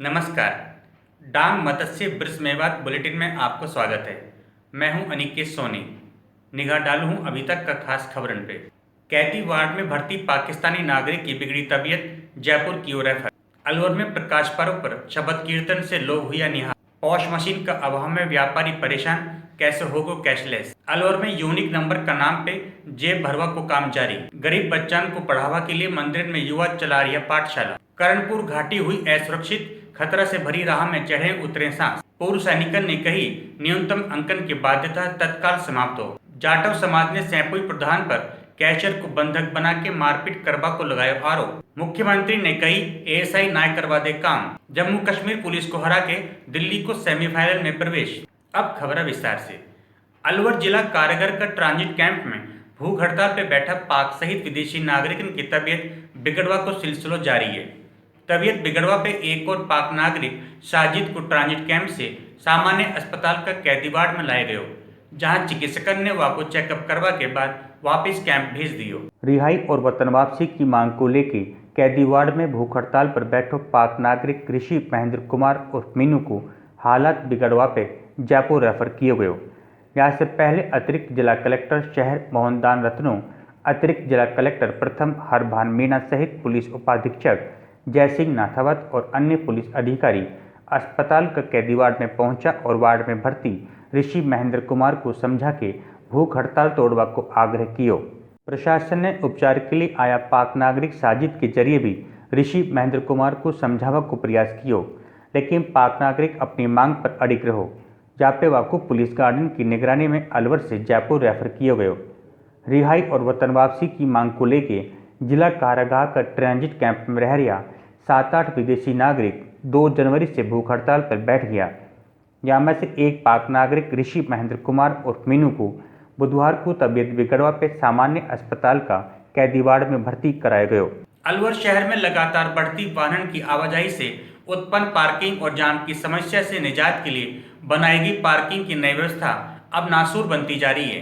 नमस्कार। डांग मत्स्य वृष मेवात बुलेटिन में आपको स्वागत है। मैं हूं अनिकेत सोनी। निगाह डालू हूं अभी तक का खास खबरन पे। कैदी वार्ड में भर्ती पाकिस्तानी नागरिक की बिगड़ी तबीयत, जयपुर की ओर रेफर। अलवर में प्रकाश पर्व पर शबद कीर्तन से लोग हुआ निहाल। पॉश मशीन का अभाव में व्यापारी परेशान, कैसे होगो कैशलेस। अलवर में यूनिक नंबर का नाम पे जेब भरवा को काम जारी। गरीब बच्चों को बढ़ावा के लिए मंदिर में युवा चला रही है पाठशाला। करणपुर घाटी हुई असुरक्षित, खतरा से भरी राह में चढ़े उतरे सांस। पूर्व सैनिकन ने कही न्यूनतम अंकन की बाध्यता तत्काल समाप्त हो। जाटव समाज ने सैंपुई प्रधान पर कैशियर को बंधक बना के मारपीट करवा को लगाया आरोप। मुख्यमंत्री ने कही एएसआई नाय करवा दे काम। जम्मू कश्मीर पुलिस को हरा के दिल्ली को सेमीफाइनल में प्रवेश। अब खबर विस्तार से। अलवर जिला कारागार का ट्रांजिट कैंप में भूख हड़ताल पर बैठा पाक सहित विदेशी नागरिकों की तबीयत बिगड़वा को सिलसिला जारी है। तबीयत बिगड़वा पे एक और पाक नागरिक साजिद को ट्रांजिट कैंप से सामान्य अस्पताल का कैदी वार्ड में लाए गए, जहां चिकित्सक ने वाको चेकअप करवा के बाद वापस कैंप भेज दियो। रिहाई और वतन वापसी की मांग को लेकर कैदी वार्ड में भूख हड़ताल पर बैठो पाक नागरिक ऋषि महेंद्र कुमार और मीनू को हालात बिगड़वा पे जयपुर रेफर किए गए। यहाँ से पहले अतिरिक्त जिला कलेक्टर शहर मोहनदान रत्नों, अतिरिक्त जिला कलेक्टर प्रथम हरभान मीणा सहित पुलिस उपाधीक्षक जय सिंह नाथावत और अन्य पुलिस अधिकारी अस्पताल का कैदी वार्ड में पहुंचा और वार्ड में भर्ती ऋषि महेंद्र कुमार को समझा के भूख हड़ताल तोड़वा को आग्रह किया। प्रशासन ने उपचार के लिए आया पाक नागरिक साजिद के जरिए भी ऋषि महेंद्र कुमार को समझावा को प्रयास किया, लेकिन पाक नागरिक अपनी मांग पर अडिग रहो। जापेवा को पुलिस गार्डन की निगरानी में अलवर से जयपुर रेफर किया गया। रिहाई और वतन वापसी की मांग को लेकर जिला कारागार का ट्रांजिट कैंप में रह रहा 7-8 विदेशी नागरिक 2 जनवरी से भूख हड़ताल पर बैठ गया। यहाँ में से एक पाक नागरिक ऋषि महेंद्र कुमार और मीनू को बुधवार को तबीयत बिगड़वा पे सामान्य अस्पताल का कैदी वार्ड में भर्ती कराया गया। अलवर शहर में लगातार बढ़ती वाहन की आवाजाही से उत्पन्न पार्किंग और जाम की समस्या से निजात के लिए बनाई गई पार्किंग की नई व्यवस्था अब नासूर बनती जा रही है।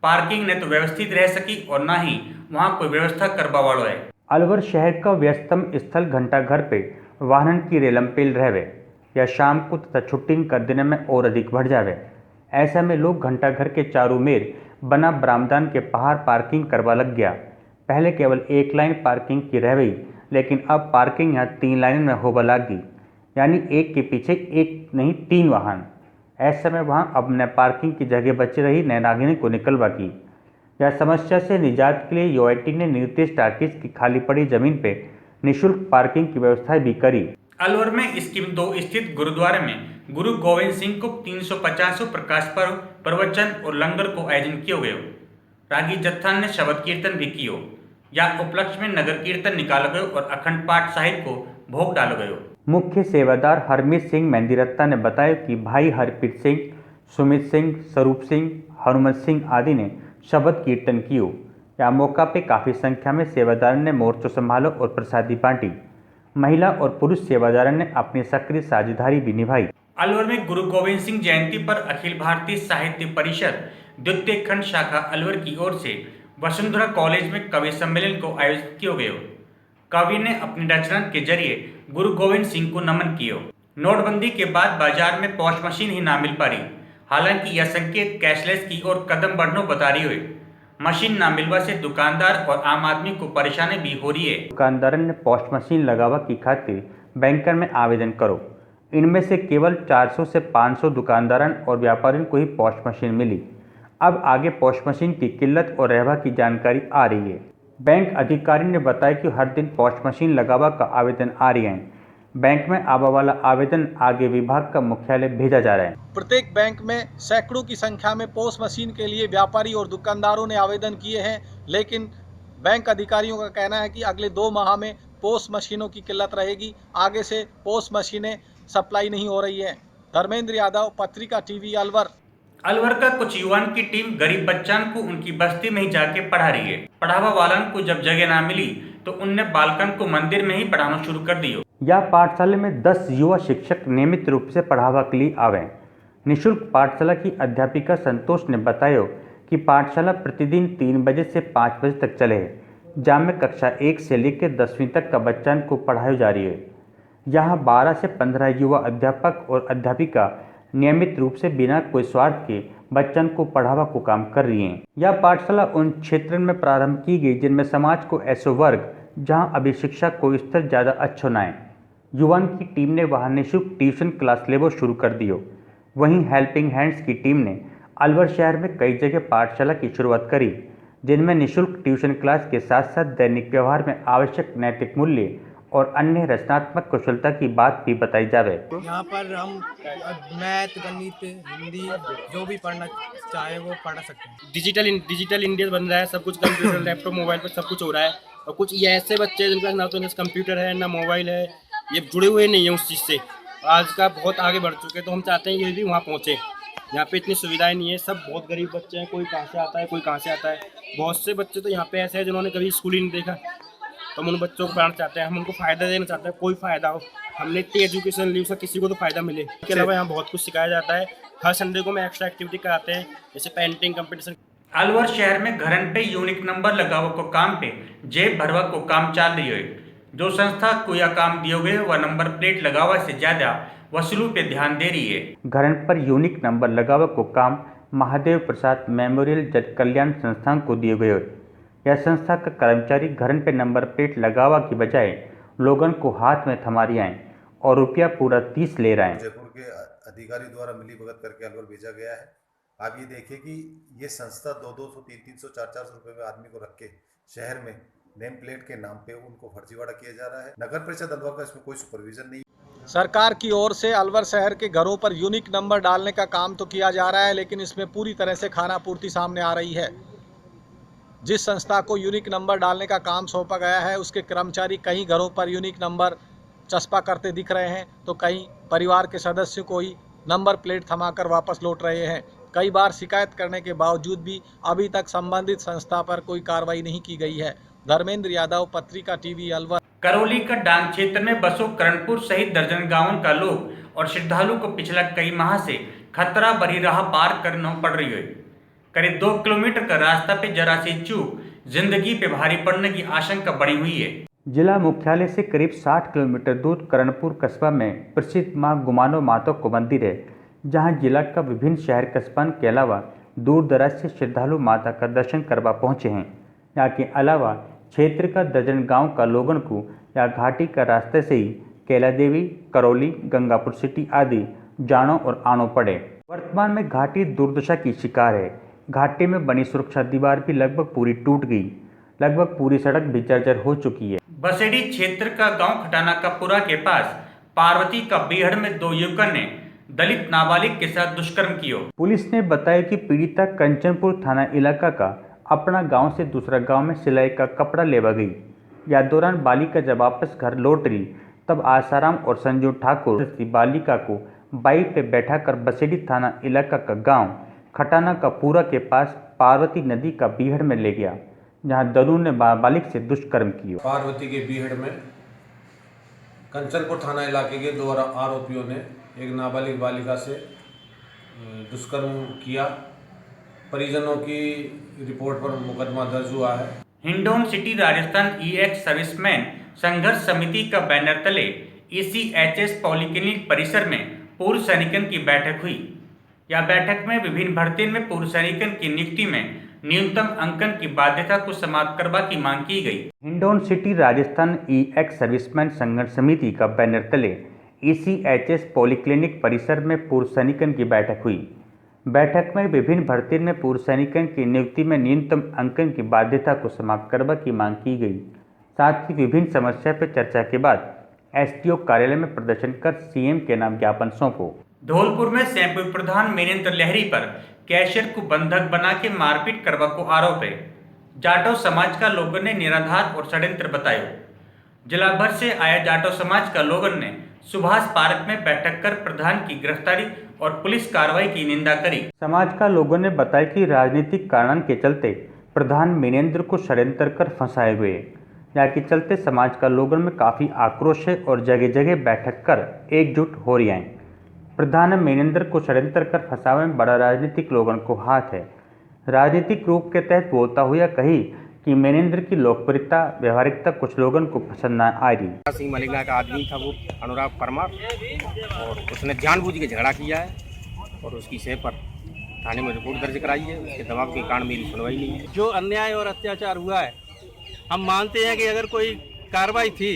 पार्किंग न तो व्यवस्थित रह सकी और न ही वहाँ कोई व्यवस्था करवा वालों है। अलवर शहर का व्यस्तम स्थल घंटाघर पे वाहन की रेलमपेल रहवे या शाम को तथा छुट्टी का दिन में और अधिक बढ़ जावे। ऐसे में लोग घंटाघर के चारों मेर बना बरामदान के पहाड़ पार्किंग करवा लग गया। पहले केवल एक लाइन पार्किंग की रह गई, लेकिन अब पार्किंग यहाँ 3 लाइन में होगा लगी, यानी एक के पीछे एक नहीं 3 वाहन। ऐसे में वहाँ अब न पार्किंग की जगह बची रही न नागरिक को निकलवा की। यह समस्या से निजात के लिए यूआईटी ने निर्देश टाकिज की खाली पड़ी जमीन पे निःशुल्क पार्किंग की व्यवस्था भी करी। अलवर में स्कीम 2 स्थित गुरुद्वारे में गुरु गोविंद सिंह को 350 प्रकाश पर्व प्रवचन और लंगर को आयोजन किया गया। रागी जत्था ने शबद कीर्तन भी कियो। या उपलक्ष्य में नगर कीर्तन निकाला गयो और अखंड पाठ साहिब को भोग डाला गयो। मुख्य सेवादार हरमीत सिंह मेहंदीरत्ता ने बताया कि भाई हरप्रीत सिंह, सुमित सिंह, स्वरूप सिंह, हनुमत सिंह आदि ने शबद कीर्तन कियो। या मौका पे काफ़ी संख्या में सेवादार ने मोर्चो संभालो और प्रसादी बांटी। महिला और पुरुष सेवादार ने अपनी सक्रिय साझेदारी भी निभाई। अलवर में गुरु गोविंद सिंह जयंती पर अखिल भारतीय साहित्य परिषद द्वितीय खंड शाखा अलवर की ओर से वसुंधरा कॉलेज में कवि सम्मेलन को आयोजित किया गया। कवि ने अपनी रचना के जरिए गुरु गोविंद सिंह को नमन किया। नोटबंदी के बाद बाजार में पॉश मशीन ही ना मिल पा रही, हालांकि यह संकेत कैशलेस की ओर कदम बढ़ने बता रही हुई। मशीन ना मिलवा से दुकानदार और आम आदमी को परेशानी भी हो रही है। दुकानदार ने पॉश मशीन लगावा की खातिर बैंकर में आवेदन करो। इनमें से केवल 400 से 500 दुकानदारों और व्यापारियों को ही पॉश मशीन मिली। अब आगे पॉश मशीन की किल्लत और रहवा की जानकारी आ रही है। बैंक अधिकारी ने बताया कि हर दिन पॉश मशीन लगावा का आवेदन आ रही है। बैंक में आवा वाला आवेदन आगे विभाग का मुख्यालय भेजा जा रहा है। प्रत्येक बैंक में सैकड़ों की संख्या में पॉश मशीन के लिए व्यापारी और दुकानदारों ने आवेदन किए हैं, लेकिन बैंक अधिकारियों का कहना है कि अगले 2 माह में पॉश मशीनों की किल्लत रहेगी। आगे से पॉश मशीनें सप्लाई नहीं हो रही है। धर्मेंद्र यादव, पत्रिका टीवी, अलवर। अलवर का कुछ युवाओं की टीम गरीब बच्चों को उनकी बस्ती में ही जाके पढ़ा रही है। पढ़ावा वालन को जब जगह ना मिली तो उनने बालकन को मंदिर में ही पढ़ाना शुरू कर दिया। यह पाठशाला में 10 युवा शिक्षक नियमित रूप से पढ़ावा के लिए आवे। निःशुल्क पाठशाला की अध्यापिका संतोष ने बताया कि पाठशाला प्रतिदिन 3 बजे से 5 बजे तक चले है, जहाँ में कक्षा 1 से लेकर 10वीं तक का बच्चों को पढ़ाई जा रही है। यहाँ 12 से 15 युवा अध्यापक और अध्यापिका नियमित रूप से बिना कोई स्वार्थ के बच्चन को पढ़ावा को काम कर रही हैं। यह पाठशाला उन क्षेत्रों में प्रारंभ की गई जिनमें समाज को ऐसो वर्ग जहाँ अभी शिक्षा को स्तर ज़्यादा अच्छो न है। युवान की टीम ने वहाँ निःशुल्क ट्यूशन क्लास लेवो शुरू कर दियो। वहीं हेल्पिंग हैंड्स की टीम ने अलवर शहर में कई जगह पाठशाला की शुरुआत करी, जिनमें निःशुल्क ट्यूशन क्लास के साथ साथ दैनिक व्यवहार में आवश्यक नैतिक मूल्य और अन्य रचनात्मक कुशलता की बात भी बताई जावे। यहाँ पर हम मैथ, गणित, हिंदी जो भी पढ़ना चाहे वो पढ़ सकते हैं। डिजिटल इंडिया बन रहा है, सब कुछ कंप्यूटर, लैपटॉप, मोबाइल पर सब कुछ हो रहा है। और कुछ ये ऐसे बच्चे हैं जिनका ना तो कंप्यूटर है ना मोबाइल है, ये जुड़े हुए नहीं है उस चीज़ से। आज का बहुत आगे बढ़ चुके हैं, तो हम चाहते हैं ये भी वहाँ पहुँचे। यहाँ पे इतनी सुविधाएं नहीं है, सब बहुत गरीब बच्चे हैं, कोई कहाँ से आता है कोई कहाँ से आता है। बहुत से बच्चे तो यहाँ पे ऐसे हैं जिन्होंने कभी स्कूल ही नहीं देखा, तो हम उन बच्चों को पढ़ाना चाहते हैं, हम उनको फ़ायदा देना चाहते हैं, कोई फ़ायदा हो। हमने इतनी एजुकेशन ली, उसका किसी को तो फ़ायदा मिले। इसके अलावा यहाँ बहुत कुछ सिखाया जाता है। हर संडे को मैं एक्स्ट्रा एक्टिविटी कराते हैं, जैसे पेंटिंग कंपटीशन। अलवर शहर में घरन पे यूनिक नंबर लगाव को काम पे जेब भरवा को काम चाल रही है। जो संस्था को यह काम दियो गए वह नंबर प्लेट लगावा से ज्यादा वसूलों पे ध्यान दे रही है। घरन पर यूनिक नंबर लगाव को काम महादेव प्रसाद मेमोरियल जन कल्याण संस्थान को दिए गए। यह संस्था का कर्मचारी घरन पे नंबर प्लेट लगावा की बजाय लोगन को हाथ में थमा रहे हैं और रुपया पूरा 30 ले रहे हैं। जयपुर के अधिकारी द्वारा मिली भगत करके अलवर भेजा गया है। आप ये देखिए कि ये संस्था 200, 300, 400 रुपये में आदमी को रख के शहर में नेम प्लेट के नाम पे उनको फर्जीवाड़ा किया जा रहा है। नगर परिषद अलवर का इसमें कोई सुपरविजन नहीं। सरकार की ओर से अलवर शहर के घरों पर यूनिक नंबर डालने का काम तो किया जा रहा है, लेकिन इसमें पूरी तरह से खाना पूर्ति सामने आ रही है। जिस संस्था को यूनिक नंबर डालने का काम सौंपा गया है, उसके कर्मचारी कहीं घरों पर यूनिक नंबर चस्पा करते दिख रहे हैं, तो कहीं परिवार के सदस्यों को ही नंबर प्लेट थमाकर वापस लौट रहे हैं। कई बार शिकायत करने के बावजूद भी अभी तक संबंधित संस्था पर कोई कार्रवाई नहीं की गई है। धर्मेंद्र यादव, पत्रिका टीवी, अलवर। करौली का डांग क्षेत्र में बसों करणपुर सहित दर्जन गांवों का लोग और श्रद्धालु को पिछला कई माह से खतरा भरी राह पार करना पड़ रही है। करीब 2 किलोमीटर का रास्ता पे जरा सी चूक जिंदगी पे भारी पड़ने की आशंका बढ़ी हुई है। जिला मुख्यालय से करीब 60 किलोमीटर दूर करणपुर कस्बा में प्रसिद्ध मां गुमानो माता को मंदिर है, जहां जिला का विभिन्न शहर कस्बा के अलावा दूर दराज से श्रद्धालु माता का दर्शन करवा पहुंचे हैं। यहाँ के अलावा क्षेत्र का दर्जन गांव का लोगों को या घाटी का रास्ते से ही कैला देवी, करौली, गंगापुर सिटी आदि जानो और आनो पड़े। वर्तमान में घाटी दुर्दशा की शिकार है। घाटी में बनी सुरक्षा दीवार भी लगभग पूरी टूट गई, लगभग पूरी सड़क भी जर्जर हो चुकी है। बसेड़ी क्षेत्र का गांव खटाना का पुरा के पास पार्वती का बीहड़ में 2 युवकों ने दलित नाबालिग के साथ दुष्कर्म किया। पुलिस ने बताया कि पीड़िता कंचनपुर थाना इलाका का अपना गांव से दूसरा गांव में सिलाई का कपड़ा लेवा गई। या दौरान बालिका जब वापस घर लौट रही तब आसाराम और संजू ठाकुर बालिका को बाइक पे बैठाकर बसेड़ी थाना इलाका का गांव खटाना का पूरा के पास पार्वती नदी का बीहड़ में ले गया, जहां दरू ने बालिक से दुष्कर्म किया। पार्वती के बीहड़ में कंचनपुर थाना इलाके के 2 आरोपियों ने एक नाबालिग बालिका से दुष्कर्म किया। परिजनों की रिपोर्ट पर मुकदमा दर्ज हुआ है। Hindaun city Rajasthan EX serviceman संघर्ष समिति का बैनर तले ECHS पॉलिक्लिनिक परिसर में पूर्व सैनिकन की बैठक हुई। यह बैठक में विभिन्न भर्तियों में पूर्व सैनिकन की नियुक्ति में न्यूनतम अंकन की बाध्यता को समाप्त करवा की मांग की गई। Hindaun city Rajasthan EX serviceman संघर्ष समिति का बैनर तले ECHS पॉलिक्लिनिक परिसर में पूर्व सैनिकन की बैठक हुई। बैठक में विभिन्न भर्तियों में पूर्व सैनिकन की नियुक्ति में न्यूनतम अंकन की बाध्यता को समाप्त करवा की मांग की गई। साथ ही विभिन्न समस्या पर चर्चा के बाद SDO कार्यालय में प्रदर्शन कर CM के नाम ज्ञापन सौंपो। धौलपुर में सैंपल प्रधान मेनेंद्र लहरी पर कैशियर को बंधक बना के मारपीट करवा को आरोप है। जाटो समाज का लोगों ने निराधार और षड्यंत्र बताया। जिला भर से आया जाटो समाज का लोगों ने सुभाष पार्क में बैठक कर प्रधान की गिरफ्तारी और पुलिस कार्रवाई की निंदा करी। समाज का लोगों ने बताया कि राजनीतिक कारण के चलते प्रधान मेनेंद्र को षड्यंत्र कर फंसाए हुए, यहाँ के चलते समाज का लोगों में काफ़ी आक्रोश है और जगह जगह बैठक कर एकजुट हो रही हैं। प्रधान मेनेंद्र को षड्यंत्र कर फंसावे में बड़ा राजनीतिक लोगों को हाथ है। राजनीतिक रूप के तहत बोलता हुआ कही कि मेनेंद्र की लोकप्रियता व्यवहारिकता कुछ लोगों को पसंद न आ रही। सिंह मलिंगा का आदमी था वो अनुराग परमार, और उसने जानबूझ के झगड़ा किया है और उसकी सेह पर थाने में रिपोर्ट दर्ज कराई है। उसके दबाव के कारण मेरी सुनवाई नहीं है। जो अन्याय और अत्याचार हुआ है, हम मानते हैं कि अगर कोई कार्रवाई थी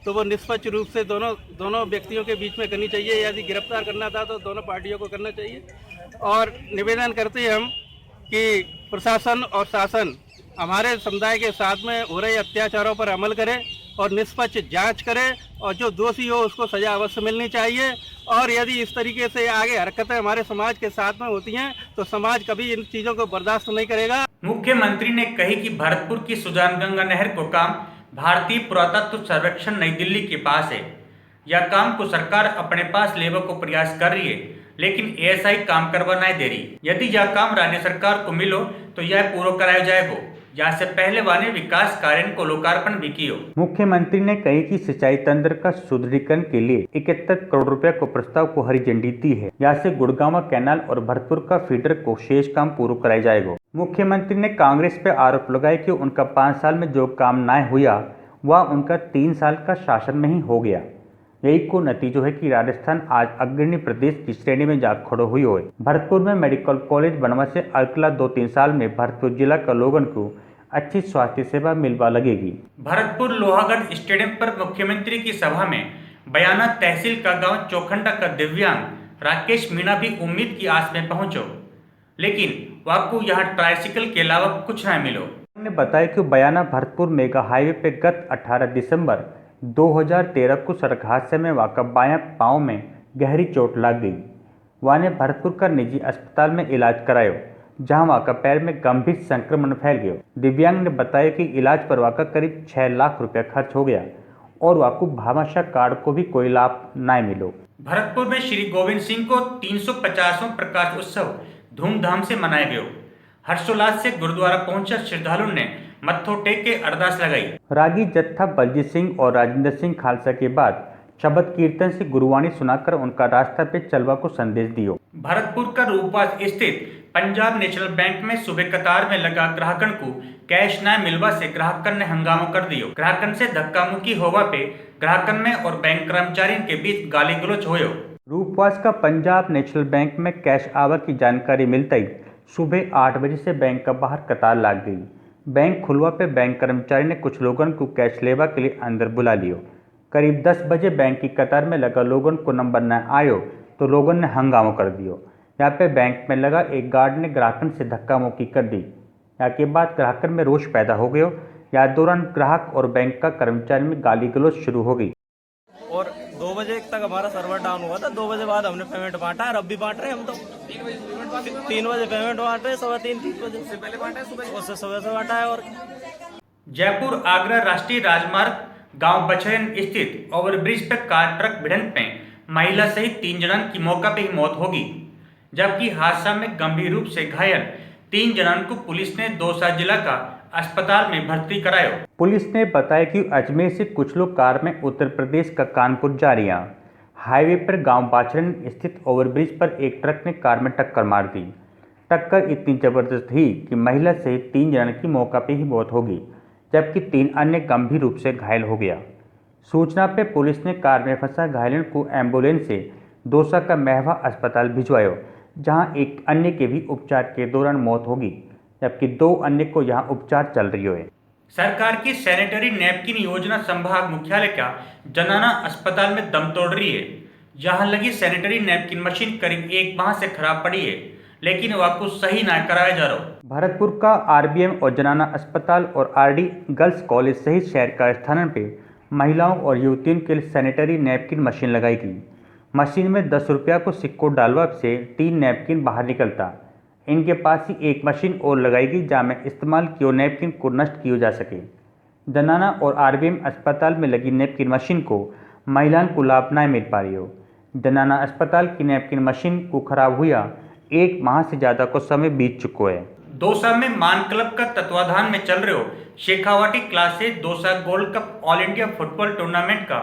तो वो निष्पक्ष रूप से दोनों व्यक्तियों के बीच में करनी चाहिए। यदि गिरफ्तार करना था तो दोनों पार्टियों को करना चाहिए। और निवेदन करते हैं हम कि प्रशासन और शासन हमारे समुदाय के साथ में हो रहे अत्याचारों पर अमल करे और निष्पक्ष जांच करे, और जो दोषी हो उसको सजा अवश्य मिलनी चाहिए। और यदि इस तरीके से आगे हरकतें हमारे समाज के साथ में होती हैं तो समाज कभी इन चीज़ों को बर्दाश्त नहीं करेगा। मुख्यमंत्री ने कही कि भरतपुर की सुजानगंगा नहर को काम भारतीय पुरातत्व सर्वेक्षण नई दिल्ली के पास है। यह काम को सरकार अपने पास लेने को प्रयास कर रही है, लेकिन एएसआई काम करवा नहीं दे रही। यदि यह काम राज्य सरकार को मिलो तो यह पूरा कराया जाएगा। से पहले वाले विकास कार्य को लोकार्पण भी किया। मुख्यमंत्री ने कही कि सिंचाई तंत्र का सुदृढ़ीकरण के लिए 71 करोड़ रुपए को प्रस्ताव को हरी झंडी दी है। यहाँ से गुड़गांव कैनाल और भरतपुर का फीडर को शेष काम पूरा कराया जाएगा। मुख्यमंत्री ने कांग्रेस पे आरोप लगाया कि उनका 5 साल में जो काम न हुआ वह उनका 3 साल का शासन में ही हो गया। यही को नतीजो है कि राजस्थान आज अग्रणी प्रदेश की श्रेणी में जा खड़ो हुई है। भरतपुर में मेडिकल कॉलेज बनवा से अगला 2-3 साल में भरतपुर जिला का लोगों को अच्छी स्वास्थ्य सेवा मिलवा लगेगी। भरतपुर लोहागढ़ स्टेडियम पर मुख्यमंत्री की सभा में बयाना तहसील का गांव चौखंडा का दिव्यांग राकेश मीणा भी उम्मीद की आस में पहुंचो, लेकिन आपको यहाँ ट्राइसिकल के अलावा कुछ न मिलो। उन्होंने बताया कि बयाना भरतपुर मेगा हाईवे पे गत 18 दिसंबर 2013 को सड़क हादसे में वाक़ा बायां पांव में गहरी चोट लग गई। वह ने भरतपुर का निजी अस्पताल में इलाज करायो, जहां वाक़ा पैर में गंभीर संक्रमण फैल गया। दिव्यांग ने बताया कि इलाज पर वाक़ा करीब 6 लाख रुपया खर्च हो गया और वाकू भामाशाह कार्ड को भी कोई लाभ न मिलो। भरतपुर में श्री गोविंद सिंह को 350वां प्रकाश उत्सव धूमधाम से मनाया गया। हर्षोल्लास से गुरुद्वारा पहुंचा श्रद्धालुओं ने मत्थो टेक के अरदास लगाई। रागी जत्था बलजीत सिंह और राजेंद्र सिंह खालसा के बाद शब्द कीर्तन से गुरुवाणी सुनाकर उनका रास्ता पे चलवा को संदेश दियो। भरतपुर का रूपवास स्थित पंजाब नेशनल बैंक में सुबह कतार में लगा ग्राहकन को कैश न मिलवा से ग्राहकन ने हंगामा कर दियो। ग्राहकन से धक्का मुक्की होवा पे ग्राहकन में और बैंक कर्मचारियों के बीच गाली गलौज होयो। रूपवास का पंजाब नेशनल बैंक में कैश आवक की जानकारी मिलते ही सुबह 8 बजे से बैंक का बाहर कतार लग गई। बैंक खुलवा पे बैंक कर्मचारी ने कुछ लोगों को कैश लेवा के लिए अंदर बुला लियो। करीब 10 बजे बैंक की कतार में लगा लोगों को नंबर न आयो तो लोगों ने हंगामा कर दियो। यहाँ पे बैंक में लगा एक गार्ड ने ग्राहकन से धक्का मुक्की कर दी। यहाँ के बाद ग्राहकन में रोष पैदा हो गया। यहाँ दौरान ग्राहक और बैंक का कर्मचारी में गाली गलौज शुरू हो गई और 2 बजे तक हमारा सर्वर डाउन हुआ था। 2 बजे बाद हमने पेमेंट बांटा और अब भी बांट रहे हैं। हम तो 3 बजे पेमेंट बांट रहे हैं, 3:15 बजे से पहले बांटा है, सुबह से बांटा है। और जयपुर आगरा राष्ट्रीय राजमार्ग गांव बछरन स्थित ओवरब्रिज पर कार ट्रक भिड़ंत में महिला सहित 3 जनन की मौका पे ही मौत होगी, जबकि हादसा में गंभीर रूप से घायल 3 जनन को पुलिस ने दौसा जिला का अस्पताल में भर्ती कराया। पुलिस ने बताया कि अजमेर से कुछ लोग कार में उत्तर प्रदेश का कानपुर जा रही हैं। हाईवे पर गांव बाचरन स्थित ओवरब्रिज पर एक ट्रक ने कार में टक्कर मार दी। टक्कर इतनी जबरदस्त थी कि महिला सहित 3 जनन की मौका पे ही मौत होगी, जबकि 3 अन्य गंभीर रूप से घायल हो गया। सूचना पे पुलिस ने कार में फंसा घायलों को एम्बुलेंस से दौसा का महवा अस्पताल भिजवाया, जहां एक अन्य के भी उपचार के दौरान मौत होगी, जबकि 2 अन्य को यहां उपचार चल रही है। सरकार की सैनिटरी नैपकिन योजना संभाग मुख्यालय का जनाना अस्पताल में दम तोड़ रही है। जहां लगी सैनिटरी नैपकिन मशीन करीब 1 माह से खराब पड़ी है, लेकिन वह कुछ सही न कराया जा रहा। भरतपुर का आरबीएम और जनाना अस्पताल और आरडी गर्ल्स कॉलेज सहित शहर का स्थानों पे महिलाओं और युवतियों के लिए सैनिटरी नैपकिन मशीन लगाई गई। मशीन में 10 रुपया को सिक्को डालवा से 3 नैपकिन बाहर निकलता। इनके पास ही एक मशीन और लगाई गई जहाँ में इस्तेमाल किए नैपकिन को नष्ट किया जा सके। जनाना और आरबीएम अस्पताल में लगी नैपकिन मशीन को महिलाओं को लाभ न मिल पा रही हो। जनाना अस्पताल की नैपकिन मशीन को खराब हुआ 1 माह से ज़्यादा को समय बीत चुका है। दौसा में मान क्लब का तत्वाधान में चल रहे हो शेखावाटी क्लास से Dausa gold cup all India football tournament का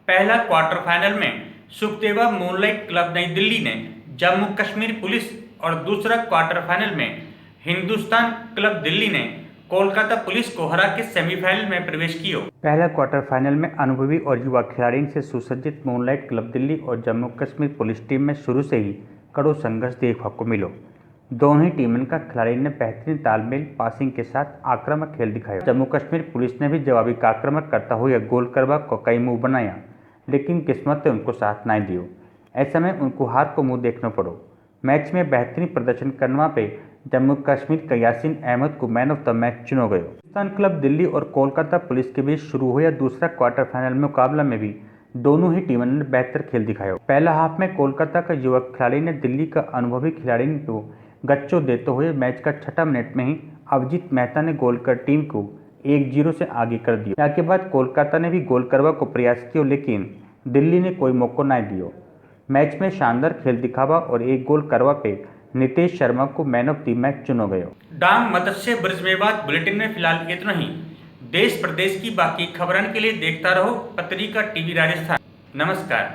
पहला क्वार्टर फाइनल में सुखदेवा मूनलाइट क्लब नई दिल्ली ने जम्मू कश्मीर पुलिस और दूसरा क्वार्टर फाइनल में हिंदुस्तान क्लब दिल्ली ने कोलकाता पुलिस को हरा के सेमीफाइनल में प्रवेश किया। पहला क्वार्टर फाइनल में अनुभवी और युवा खिलाड़ियों से सुसज्जित मूनलाइट क्लब दिल्ली और जम्मू कश्मीर पुलिस टीम में शुरू से ही कड़ो संघर्ष देखने को मिलो। दोनों ही टीमों का खिलाड़ी ने बेहतरीन तालमेल पासिंग के साथ आक्रामक खेल दिखाया। जम्मू कश्मीर पुलिस ने भी जवाबी आक्रामक करता हुआ गोल करवा को कई मुंह बनाया, लेकिन किस्मत ने उनको साथ नहीं दियो। ऐसे में उनको हार को मुंह देखना पड़ो। मैच में बेहतरीन प्रदर्शन करने पे जम्मू कश्मीर का यासीन अहमद को मैन ऑफ द मैच चुना गया। हिंदुस्तान क्लब दिल्ली और कोलकाता पुलिस के बीच शुरू हुआ दूसरा क्वार्टर फाइनल मुकाबला में भी दोनों ही टीमों ने बेहतर खेल दिखाया। पहला हाफ में कोलकाता का युवक खिलाड़ी ने दिल्ली का अनुभवी खिलाड़ी को गच्चो देते हुए मैच का 6 मिनट में ही अभिजीत मेहता ने गोल कर टीम को 1-0 से आगे कर दिया। इसके बाद कोलकाता ने भी गोल करवा को प्रयास किया, लेकिन दिल्ली ने कोई मौका नहीं दिया। मैच में शानदार खेल दिखावा और एक गोल करवा पे नितेश शर्मा को मैन ऑफ द मैच चुना गया। डांग मत्स्य ब्रिज मेवात बुलेटिन में फिलहाल इतना ही। देश प्रदेश की बाकी खबरों के लिए देखता रहो पत्रिका टीवी राजस्थान। नमस्कार।